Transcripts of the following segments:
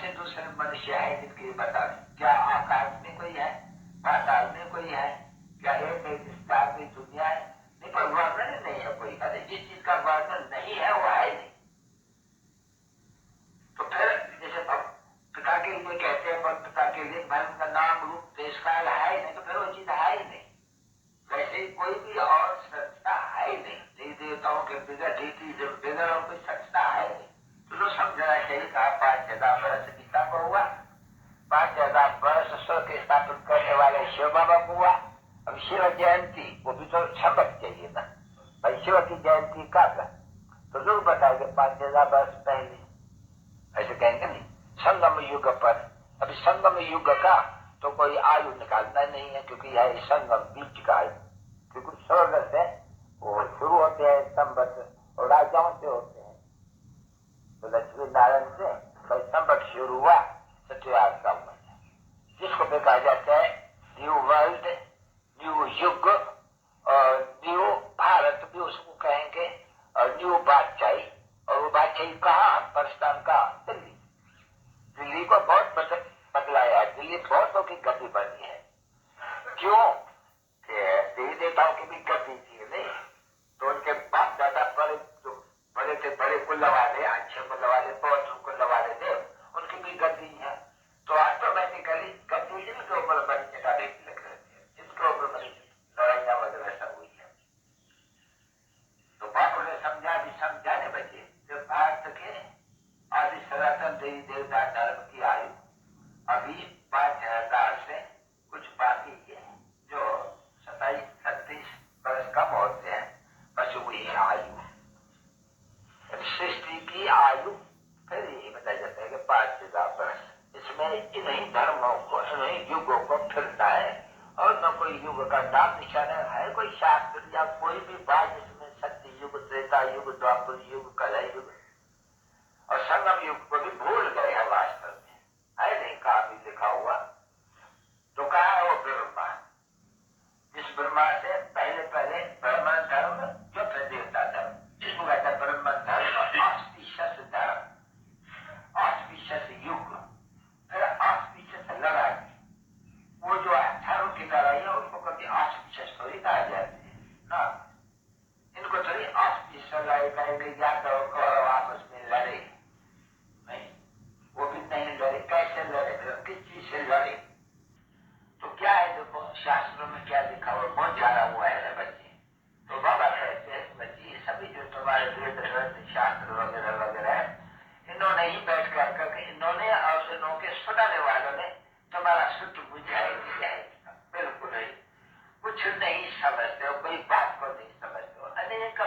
से दूसरे मनुष्य है जिनकी बता क्या आकाश में कोई है, पाताल में कोई है, क्या एक हिंदुस्तान में दुनिया है, नहीं पर वर्णन नहीं है कोई। अरे जिस चीज का वर्णन नहीं है वो है नहीं। तो फिर जैसे पिता के लिए कहते हैं, पर पिता के लिए धर्म का नाम रूप देश काल है ही नहीं, तो फिर वो चीज है ही नहीं। वैसे ही कोई भी और सत्ता है ही नहीं। देवी देवताओं के बिगड़ और कोई सत्ता है नहीं। तो समझना चाहिए कहा 5,000 वर्ष गीता को हुआ, 5,000 वर्ष स्वर्ग के स्थापन करने वाले शिव बाबा को हुआ। अब शिव जयंती वो भी तो सबक चाहिए ना भाई, शिव की जयंती कब है तो लोग बताएंगे 5,000 वर्ष पहले, ऐसे कहेंगे नहीं। संगम युग पर, अभी संगम युग का तो कोई आयु निकालना नहीं है, क्योंकि यह संगम बीच का आयु, क्योंकि स्वर्ग से वो शुरू होते हैं संवत और राजाओं से होते हैं। तो लक्ष्मी नारायण से कोई संवत शुरू हुआ सत्याग्रह का हुआ, जिसको भी कहा जाता है न्यू वर्ल्ड, न्यू युग और न्यू भारत भी उसको कहेंगे, और न्यू बादशाही। और वो बादशाही कहाँ, पाकिस्तान का दिल्ली। दिल्ली को बहुत बदलाया है, दिल्ली बहुतों की गति बनी है। क्यों? देवी देवताओं की भी गति थी नहीं, तो उनके बाप दादा बड़े थे, बड़े कुल्ला वाले, अच्छे कुल्ला वाले, बहुत कुल्ला वाले थे, उनकी भी गति है। तो ऑटोमेटिकली गति जिनके ऊपर बनी लग रही है, जिनके ऊपर बनी लड़ाइयां वगैरह सब हुई है। तो बाप ने समझाने बच्चे जब भारत के आदि सनातन देवी देवता धर्म की आयु अभी 5,000 से कुछ बाकी है, जो 27-36 वर्ष कम होते हैं, बस वही आयु। सृष्टि की आयु फिर यही बताया जाता है कि 5,000 वर्ष। इसमें इन्हीं धर्मों को, इन्हीं युगों को फिरना है, और न कोई युग का नाम निशान है, कोई शास्त्र या कोई भी बात जिसमें सत्य युग, त्रेता युग, द्वापर युग, कलह युग और संगम युग को भी भूल गए हैं वास्तव में, है नहीं कहा भी लिखा हुआ। तो कहा है वो ब्रह्मा, जिस ब्रह्मा से पहले ब्राह्मण धर्म जो फिर देवता धर्म, जिसको कहता है ब्राह्मण धर्म, ऑस्पिशियस धर्म, ऑस्पिशियस युग, फिर ऑस्पिशियस लड़ाई। वो जो धर्म की लड़ाई है उनको कभी ऑस्पिशियस थोड़ी कहा जाती है ना, इनको थोड़ी ऑस्पिशियस लड़ाई कहेंगे, यादव कौरव आपस में लड़े नहीं, वो भी नहीं लड़े। कैसे लड़े, किस चीज से लड़े? तो क्या है, देखो शास्त्रों में क्या लिखा हुआ, बहुत जाना हुआ है बच्चे। तो बाबा कहते हैं बच्चे सभी जो तुम्हारे वेद ग्रंथ शास्त्र वगैरह वगैरह, इन्होंने ही बैठ कर इन्होंने और इन्होंने सुनाने वालों ने तुम्हारा सुख बुझाएगी जाएगी, बिल्कुल नहीं, कुछ नहीं समझते हो, कोई बात को नहीं समझते हो। अनेक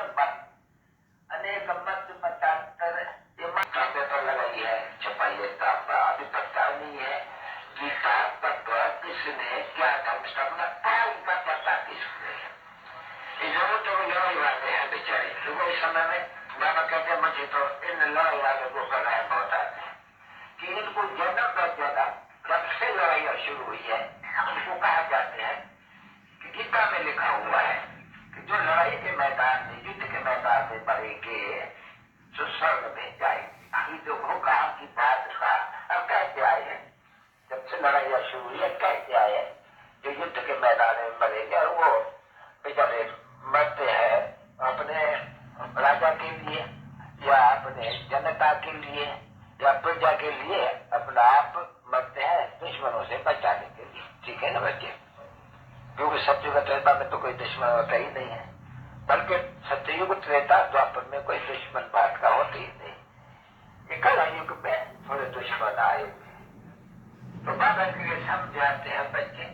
मत मतांतर तो लगाई है, छपाई है, अभी पता नहीं है गीता तत्व किसने क्या धर्म स्थापना का पता किसने, जरूर तो लड़ाई वाले हैं बेचारे। तो वो समय में बाबा कहते हैं मुझे तो इन लड़ाई वाले को बनाए बहुत आते हैं कि इनको जन्म पर जन्म जब से लड़ाइयां शुरू हुई है, उनको कहा जाते हैं कि गीता में लिखा हुआ है कि जो लड़ाई के मैदान में, युद्ध के मैदान में मरेंगे जो स्वर्ग में जाएंगे। ये जो भूखा की बात का अब कैसे आए हैं, जब से लड़ाइयां शुरू हुई है कैसे आए हैं, जो युद्ध के मैदान में मरेंगे, और वो बेचारे मरते हैं अपने राजा के लिए या अपने जनता के लिए या प्रजा के लिए, अपना आप मरते हैं दुश्मनों से बचाने के लिए। ठीक है ना बच्चे, क्योंकि सत्ययुग त्रेता में तो कोई दुश्मन होता ही नहीं है, बल्कि सत्ययुग त्रेता द्वापर में कोई दुश्मन बात का होता ही नहीं, कलयुग में थोड़े दुश्मन आए। तो बाबा के समझाते हैं बच्चे